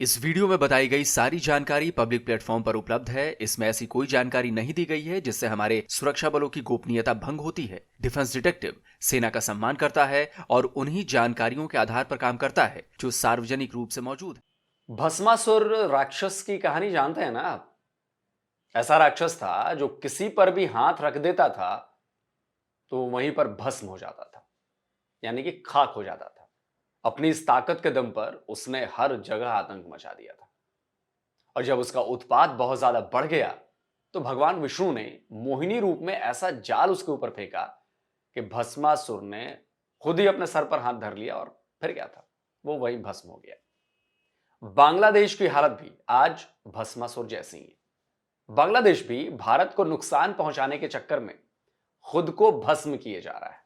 इस वीडियो में बताई गई सारी जानकारी पब्लिक प्लेटफॉर्म पर उपलब्ध है। इसमें ऐसी कोई जानकारी नहीं दी गई है जिससे हमारे सुरक्षा बलों की गोपनीयता भंग होती है। डिफेंस डिटेक्टिव सेना का सम्मान करता है और उन्हीं जानकारियों के आधार पर काम करता है जो सार्वजनिक रूप से मौजूद है। भस्मासुर राक्षस की कहानी जानते हैं ना आप? ऐसा राक्षस था जो किसी पर भी हाथ रख देता था तो वहीं पर भस्म हो जाता था, यानी कि खाक हो जाता था। अपनी इस ताकत के दम पर उसने हर जगह आतंक मचा दिया था। और जब उसका उत्पात बहुत ज्यादा बढ़ गया तो भगवान विष्णु ने मोहिनी रूप में ऐसा जाल उसके ऊपर फेंका कि भस्मासुर ने खुद ही अपने सर पर हाथ धर लिया और फिर क्या था, वो वहीं भस्म हो गया। बांग्लादेश की हालत भी आज भस्मासुर जैसी ही है। बांग्लादेश भी भारत को नुकसान पहुंचाने के चक्कर में खुद को भस्म किए जा रहा है।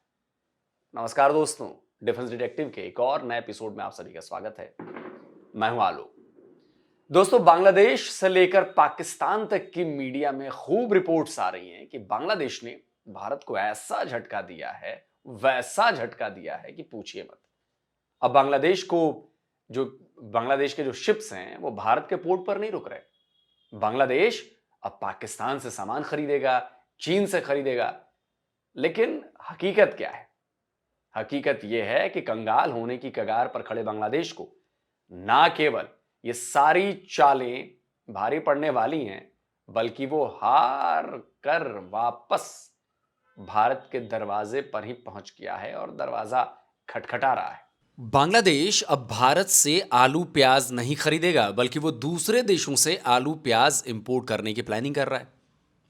नमस्कार दोस्तों, डिफेंस डिटेक्टिव के एक और नए एपिसोड में आप सभी का स्वागत है। मैं हूं आलोक। दोस्तों, बांग्लादेश से लेकर पाकिस्तान तक की मीडिया में खूब रिपोर्ट्स आ रही हैं कि बांग्लादेश ने भारत को ऐसा झटका दिया है, वैसा झटका दिया है कि पूछिए मत। अब बांग्लादेश के जो शिप्स हैं वो भारत के पोर्ट पर नहीं रुक रहे। बांग्लादेश अब पाकिस्तान से सामान खरीदेगा, चीन से खरीदेगा। लेकिन हकीकत क्या है? हकीकत यह है कि कंगाल होने की कगार पर खड़े बांग्लादेश को ना केवल ये सारी चालें भारी पड़ने वाली हैं, बल्कि वो हार कर वापस भारत के दरवाजे पर ही पहुंच गया है और दरवाजा खटखटा रहा है। बांग्लादेश अब भारत से आलू प्याज नहीं खरीदेगा, बल्कि वो दूसरे देशों से आलू प्याज इंपोर्ट करने की प्लानिंग कर रहा है।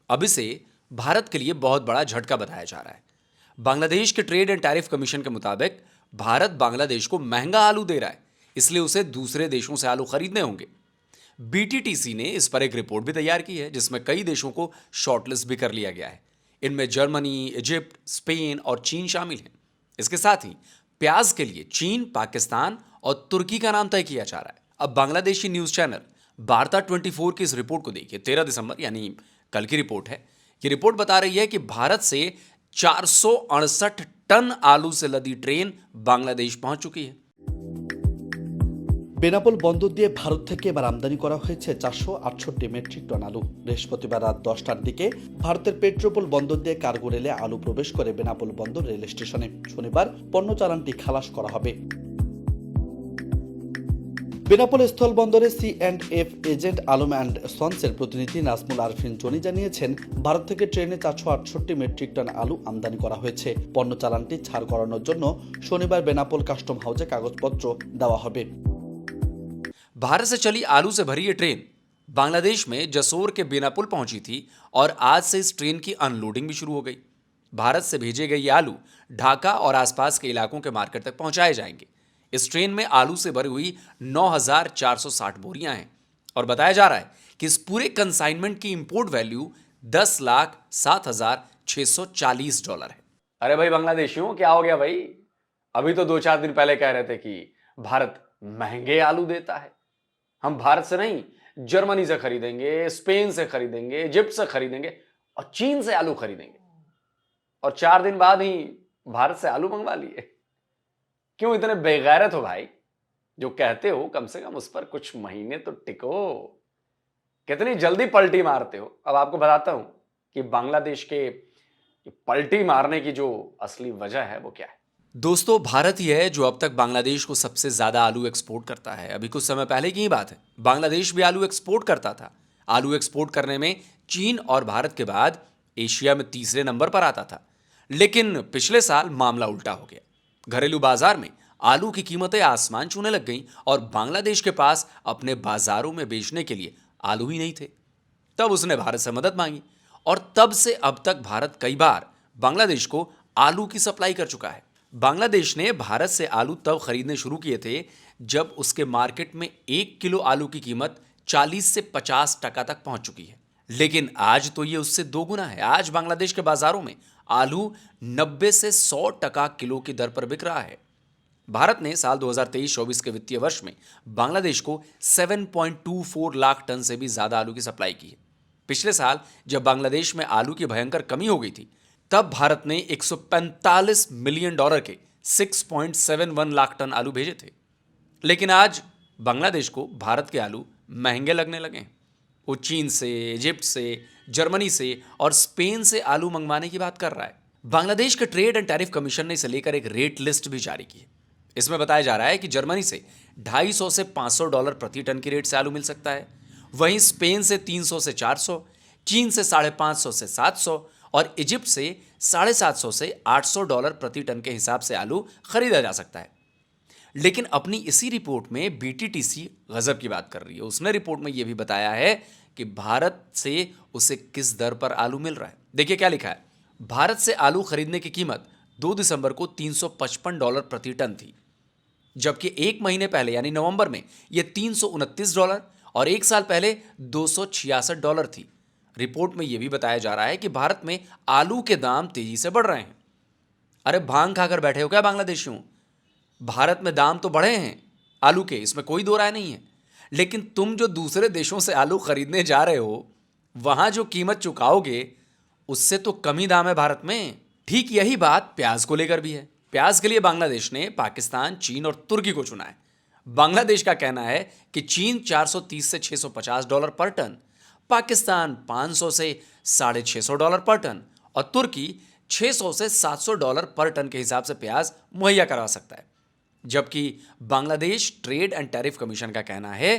अब इसे भारत के लिए बहुत बड़ा झटका बताया जा रहा है। बांग्लादेश के ट्रेड एंड टैरिफ कमीशन के मुताबिक भारत बांग्लादेश को महंगा आलू दे रहा है, इसलिए उसे दूसरे देशों से आलू खरीदने होंगे। बीटीटीसी ने इस पर एक रिपोर्ट भी तैयार की है जिसमें कई देशों को शॉर्टलिस्ट भी कर लिया गया है। इनमें जर्मनी, इजिप्ट, स्पेन और चीन शामिल हैं। इसके साथ ही प्याज के लिए चीन, पाकिस्तान और तुर्की का नाम तय किया जा रहा है। अब बांग्लादेशी न्यूज चैनल वार्ता 24 की इस रिपोर्ट को देखिए। 13 दिसंबर यानी कल की रिपोर्ट है। ये रिपोर्ट बता रही है कि भारत से 468 टन आलू से लदी ट्रेन बांग्लादेश पहुंच चुकी है। বেনাপোল বন্দর দিয়ে ভারত থেকে এবার আমদানি করা হয়েছে 468 মেট্রিক টন আলু। বৃহস্পতিবার রাত 10টার দিকে ভারতের পেট্রোপোল বন্দর দিয়ে কার্গো রেলে আলু প্রবেশ করে বেনাপোল বন্দর রেল স্টেশনে। শনিবার পণ্য চালানটি খালাস করা হবে। বেনাপোল স্থল বন্দরে C&F এজেন্ট আলম অ্যান্ড সন্সের প্রতিনিধি নাজমুল আরফিন জনি জানিয়েছেন, ভারত থেকে ট্রেনে 468 মেট্রিক টন আলু আমদানি করা হয়েছে। পণ্য চালানটি ছাড় করানোর জন্য শনিবার বেনাপোল কাস্টম হাউসে কাগজপত্র দেওয়া হবে। भारत से चली आलू से भरी ये ट्रेन बांग्लादेश में जसोर के बेनापुल पहुंची थी और आज से इस ट्रेन की अनलोडिंग भी शुरू हो गई। भारत से भेजे गए ये आलू ढाका और आसपास के इलाकों के मार्केट तक पहुंचाए जाएंगे। इस ट्रेन में आलू से भरी हुई 9,460 बोरियां हैं और बताया जा रहा है कि इस पूरे कंसाइनमेंट की इंपोर्ट वैल्यू $10,07,640 है। अरे भाई बांग्लादेशियों, क्या हो गया भाई? अभी तो 2-4 दिन पहले कह रहे थे कि भारत महंगे आलू देता है। हम भारत से नहीं, जर्मनी से खरीदेंगे, स्पेन से खरीदेंगे, इजिप्ट से खरीदेंगे और चीन से आलू खरीदेंगे। और 4 दिन बाद ही भारत से आलू मंगवा लिए। क्यों इतने बेगैरत हो भाई? जो कहते हो कम से कम उस पर कुछ महीने तो टिको। कितनी जल्दी पलटी मारते हो। अब आपको बताता हूं कि बांग्लादेश के पलटी मारने की जो असली वजह है वो क्या है। दोस्तों, भारत ही है जो अब तक बांग्लादेश को सबसे ज्यादा आलू एक्सपोर्ट करता है। अभी कुछ समय पहले की ही बात है, बांग्लादेश भी आलू एक्सपोर्ट करता था। आलू एक्सपोर्ट करने में चीन और भारत के बाद एशिया में तीसरे नंबर पर आता था। लेकिन पिछले साल मामला उल्टा हो गया। घरेलू बाजार में आलू की कीमतें आसमान छूने लग गईं और बांग्लादेश के पास अपने बाजारों में बेचने के लिए आलू ही नहीं थे। तब उसने भारत से मदद मांगी और तब से अब तक भारत कई बार बांग्लादेश को आलू की सप्लाई कर चुका है। बांग्लादेश ने भारत से आलू तब खरीदने शुरू किए थे जब उसके मार्केट में 1 किलो आलू की कीमत 40 से 50 टका तक पहुंच चुकी है। लेकिन आज तो ये उससे 2 गुना है। आज बांग्लादेश के बाजारों में आलू 90 से 100 टका किलो की दर पर बिक रहा है। भारत ने साल 2023-24 के वित्तीय वर्ष में बांग्लादेश को 7.24 लाख टन से भी ज्यादा आलू की सप्लाई की है। पिछले साल जब बांग्लादेश में आलू की भयंकर कमी हो गई थी, तब भारत ने $145 मिलियन के 6.71 लाख टन आलू भेजे थे। लेकिन आज बांग्लादेश को भारत के आलू महंगे लगने लगे हैं। वो चीन से, इजिप्ट से, जर्मनी से और स्पेन से आलू मंगवाने की बात कर रहा है। बांग्लादेश के ट्रेड एंड टैरिफ कमीशन ने इसे लेकर एक रेट लिस्ट भी जारी की है। इसमें बताया जा रहा है कि जर्मनी से $250 से $500 प्रति टन की रेट से आलू मिल सकता है। वहीं स्पेन से 300 से 400, चीन से $550 से 700 और इजिप्ट से $750 से $800 प्रति टन के हिसाब से आलू खरीदा जा सकता है। लेकिन अपनी इसी रिपोर्ट में बीटीटीसी गजब की बात कर रही है। उसने रिपोर्ट में यह भी बताया है कि भारत से उसे किस दर पर आलू मिल रहा है। देखिए क्या लिखा है। भारत से आलू खरीदने की कीमत 2 दिसंबर को $355 प्रति टन थी, जबकि एक महीने पहले यानी नवंबर में यह $329 और एक साल पहले $266 थी। रिपोर्ट में यह भी बताया जा रहा है कि भारत में आलू के दाम तेजी से बढ़ रहे हैं। अरे भांग खाकर बैठे हो क्या बांग्लादेशियों? भारत में दाम तो बढ़े हैं आलू के, इसमें कोई दो राय नहीं है। लेकिन तुम जो दूसरे देशों से आलू खरीदने जा रहे हो, वहां जो कीमत चुकाओगे उससे तो कम ही दाम है भारत में। ठीक यही बात प्याज को लेकर भी है। प्याज के लिए बांग्लादेश ने पाकिस्तान, चीन और तुर्की को चुना है। बांग्लादेश का कहना है कि चीन $430 से $650 पर टन, पाकिस्तान $500 से $650 पर टन और तुर्की $600 से $700 पर टन के हिसाब से प्याज मुहैया करवा सकता है। जबकि Bangladesh trade and tariff commission का कहना है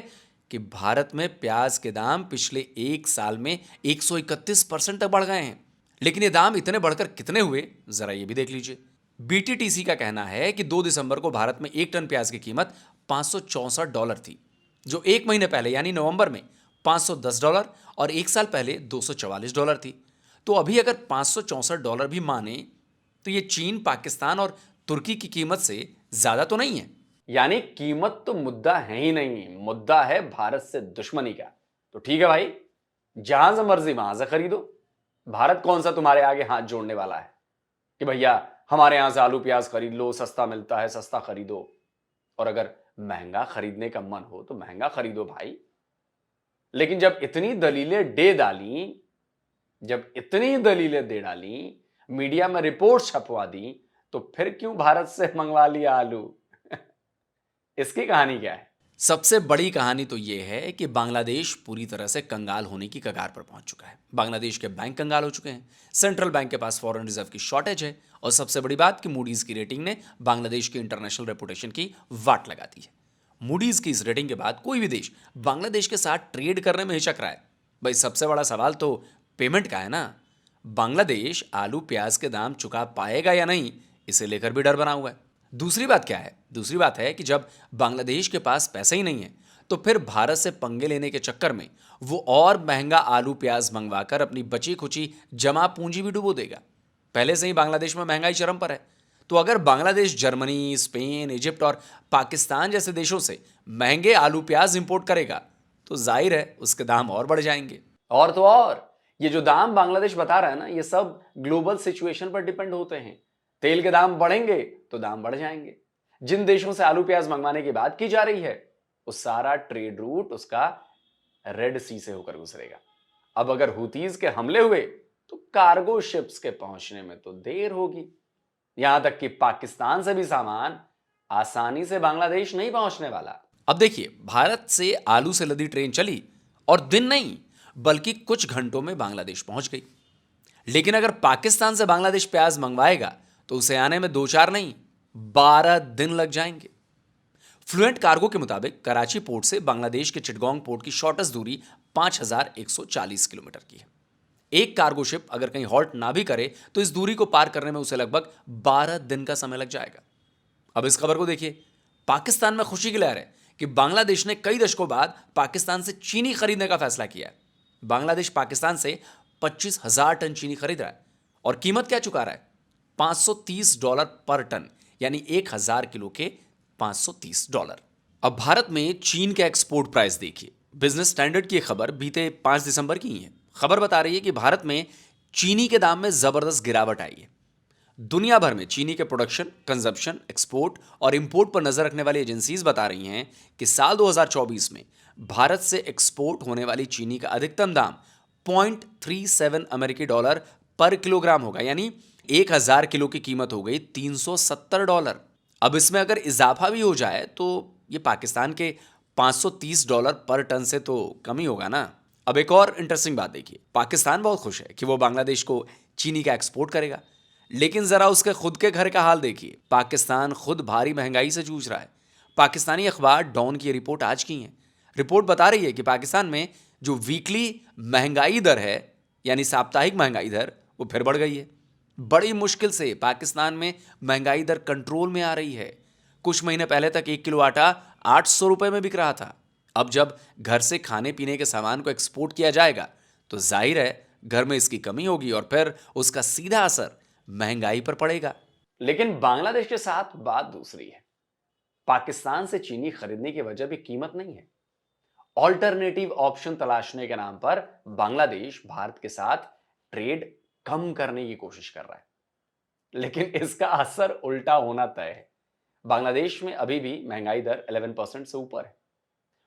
कि भारत में प्याज के दाम पिछले एक साल में 131% तक बढ़ गए हैं। लेकिन ये दाम इतने बढ़कर कितने हुए, जरा ये भी देख लीजिए। बीटीटीसी का कहना है कि 2 दिसंबर को भारत में एक टन प्याज की कीमत $564 थी, जो एक महीने पहले यानी नवंबर में $510 और एक साल पहले $244 थी। तो अभी अगर $564 भी माने तो ये चीन, पाकिस्तान और तुर्की की कीमत से ज्यादा तो नहीं है। यानी कीमत तो मुद्दा है ही नहीं, मुद्दा है भारत से दुश्मनी का। तो ठीक है भाई, जहां से मर्जी वहां से खरीदो। भारत कौन सा तुम्हारे आगे हाथ जोड़ने वाला है कि भैया हमारे यहां से आलू प्याज खरीद लो, सस्ता मिलता है, सस्ता खरीदो। और अगर महंगा खरीदने का मन हो तो महंगा खरीदो भाई। लेकिन जब इतनी दलीलें दे डाली, मीडिया में रिपोर्ट छपवा दी, तो फिर क्यों भारत से मंगवा लिया आलू? इसकी कहानी क्या है? सबसे बड़ी कहानी तो यह है कि बांग्लादेश पूरी तरह से कंगाल होने की कगार पर पहुंच चुका है। बांग्लादेश के बैंक कंगाल हो चुके हैं, सेंट्रल बैंक के पास फॉरेन रिजर्व की शॉर्टेज है और सबसे बड़ी बात कि मूडीज की रेटिंग ने बांग्लादेश की इंटरनेशनल रेपुटेशन की वाट लगा दी है। मूडीज की इस रेटिंग के बाद कोई भी देश बांग्लादेश के साथ ट्रेड करने में हिचक रहा है। भाई सबसे बड़ा सवाल तो पेमेंट का है ना। बांग्लादेश आलू प्याज के दाम चुका पाएगा या नहीं, इसे लेकर भी डर बना हुआ है। दूसरी बात क्या है? दूसरी बात है कि जब बांग्लादेश के पास पैसे ही नहीं है तो फिर भारत से पंगे लेने के चक्कर में वो और महंगा आलू प्याज मंगवाकर अपनी बची खुची जमा पूंजी भी डुबो देगा। पहले से ही बांग्लादेश में महंगाई चरम पर है, तो अगर बांग्लादेश जर्मनी, स्पेन, इजिप्ट और पाकिस्तान जैसे देशों से महंगे आलू प्याज इंपोर्ट करेगा तो जाहिर है उसके दाम और बढ़ जाएंगे। और तो और ये जो दाम बांग्लादेश बता रहा है ना, ये सब ग्लोबल सिचुएशन पर डिपेंड होते हैं। तेल के दाम बढ़ेंगे तो दाम बढ़ जाएंगे। जिन देशों से आलू प्याज मंगवाने की बात की जा रही है, वो सारा ट्रेड रूट उसका रेड सी से होकर गुजरेगा। अब अगर हुतीज के हमले हुए तो कार्गो शिप्स के पहुंचने में तो देर होगी। यहां तक कि पाकिस्तान से भी सामान आसानी से बांग्लादेश नहीं पहुंचने वाला। अब देखिए, भारत से आलू से लदी ट्रेन चली और दिन नहीं बल्कि कुछ घंटों में बांग्लादेश पहुंच गई। लेकिन अगर पाकिस्तान से बांग्लादेश प्याज मंगवाएगा तो उसे आने में 2-4 नहीं 12 दिन लग जाएंगे। फ्लुएंट कार्गो के मुताबिक कराची पोर्ट से बांग्लादेश के चिटगोंग पोर्ट की शॉर्टेस्ट दूरी 5140 किलोमीटर की है। एक कार्गो शिप अगर कहीं हॉल्ट ना भी करे तो इस दूरी को पार करने में उसे लगभग 12 दिन का समय लग जाएगा। अब इस खबर को देखिए। पाकिस्तान में खुशी की लहर है कि बांग्लादेश ने कई दशकों बाद पाकिस्तान से चीनी खरीदने का फैसला किया है। बांग्लादेश पाकिस्तान से 25,000 टन चीनी खरीद रहा है और कीमत क्या चुका रहा है? $530 पर टन, यानी 1000 किलो के $530। अब भारत में चीन के एक्सपोर्ट प्राइस देखिए। बिजनेस स्टैंडर्ड की खबर बीते 5 दिसंबर की ही है। खबर बता रही है कि भारत में चीनी के दाम में जबरदस्त गिरावट आई है। दुनिया भर में चीनी के प्रोडक्शन, कंजप्शन, एक्सपोर्ट और इंपोर्ट पर नजर रखने वाली एजेंसीज बता रही हैं कि साल 2024 में भारत से एक्सपोर्ट होने वाली चीनी का अधिकतम दाम $0.37 अमेरिकी डॉलर पर किलोग्राम होगा, यानी 1000 किलो की कीमत हो गई $370। अब इसमें अगर इजाफा भी हो जाए तो ये पाकिस्तान के $530 पर टन से तो कम ही होगा ना। अब एक और इंटरेस्टिंग बात देखिए, पाकिस्तान बहुत खुश है कि वो बांग्लादेश को चीनी का एक्सपोर्ट करेगा, लेकिन जरा उसके खुद के घर का हाल देखिए। पाकिस्तान खुद भारी महंगाई से जूझ रहा है। पाकिस्तानी अखबार डॉन की रिपोर्ट आज की है। रिपोर्ट बता रही है कि पाकिस्तान में जो वीकली महंगाई दर है, यानी साप्ताहिक महंगाई दर, वो फिर बढ़ गई है। बड़ी मुश्किल से पाकिस्तान में महंगाई दर कंट्रोल में आ रही है। कुछ महीने पहले तक 1 किलो आटा 800 रुपए में बिक रहा था। अब जब घर से खाने पीने के सामान को एक्सपोर्ट किया जाएगा तो जाहिर है घर में इसकी कमी होगी और फिर उसका सीधा असर महंगाई पर पड़ेगा। लेकिन बांग्लादेश के साथ बात दूसरी है। पाकिस्तान से चीनी खरीदने की वजह भी कीमत नहीं है। ऑल्टरनेटिव ऑप्शन तलाशने के नाम पर बांग्लादेश भारत के साथ ट्रेड कम करने की कोशिश कर रहा है, लेकिन इसका असर उल्टा होना तय है। बांग्लादेश में अभी भी महंगाई दर 11% से ऊपर है।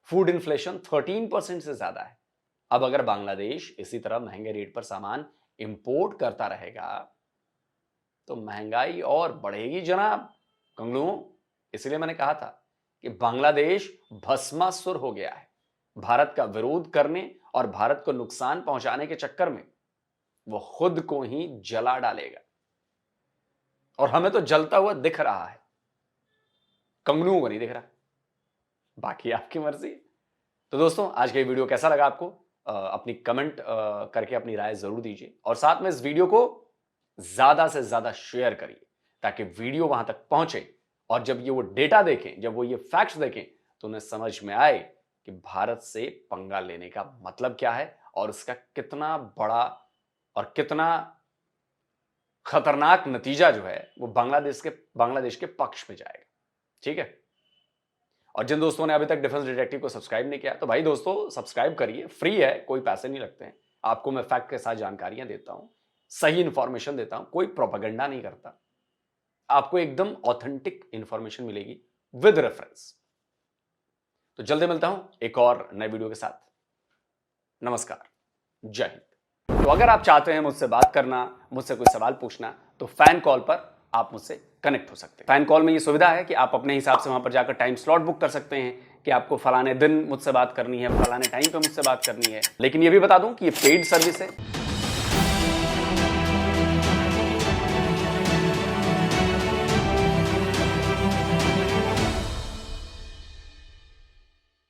फूड इन्फ्लेशन 13% से ज्यादा है। अब अगर बांग्लादेश इसी तरह महंगे रेट पर सामान इंपोर्ट करता रहेगा तो महंगाई और बढ़ेगी जनाब कंगलुओं। इसलिए मैंने कहा था कि बांग्लादेश भस्मासुर हो गया है। भारत का विरोध करने और भारत को नुकसान पहुंचाने के चक्कर में वो खुद को ही जला डालेगा, और हमें तो जलता हुआ दिख रहा है, कंगलुओं को नहीं दिख रहा। बाकी आपकी मर्जी। तो दोस्तों, आज का ये वीडियो कैसा लगा आपको? अपनी कमेंट करके अपनी राय जरूर दीजिए, और साथ में इस वीडियो को ज्यादा से ज्यादा शेयर करिए ताकि वीडियो वहां तक पहुंचे, और जब ये वो डेटा देखें, जब वो ये फैक्ट्स देखें, तो उन्हें समझ में आए कि भारत से पंगा लेने का मतलब क्या है और इसका कितना बड़ा और कितना खतरनाक नतीजा जो है वो बांग्लादेश के पक्ष में जाएगा। ठीक है? और जिन दोस्तों ने अभी तक डिफेंस डिटेक्टिव को सब्सक्राइब नहीं किया तो भाई दोस्तों सब्सक्राइब करिए, फ्री है, कोई पैसे नहीं लगते हैं। आपको मैं फैक्ट के साथ जानकारियां देता हूं, सही इंफॉर्मेशन देता हूं, कोई प्रोपेगेंडा नहीं करता। आपको एकदम ऑथेंटिक इंफॉर्मेशन मिलेगी विद रेफरेंस। तो जल्दी मिलता हूं एक और नए वीडियो के साथ। नमस्कार, जय हिंद। तो अगर आप चाहते हैं मुझसे बात करना, मुझसे कोई सवाल पूछना, तो फैन कॉल पर आप मुझसे कनेक्ट हो सकते हैं। फैन कॉल में ये सुविधा है कि आप अपने हिसाब से वहां पर जाकर टाइम स्लॉट बुक कर सकते हैं कि आपको फलाने दिन मुझसे बात करनी है, फलाने टाइम पे मुझसे बात करनी है। लेकिन ये भी बता दूं कि ये पेड सर्विस है।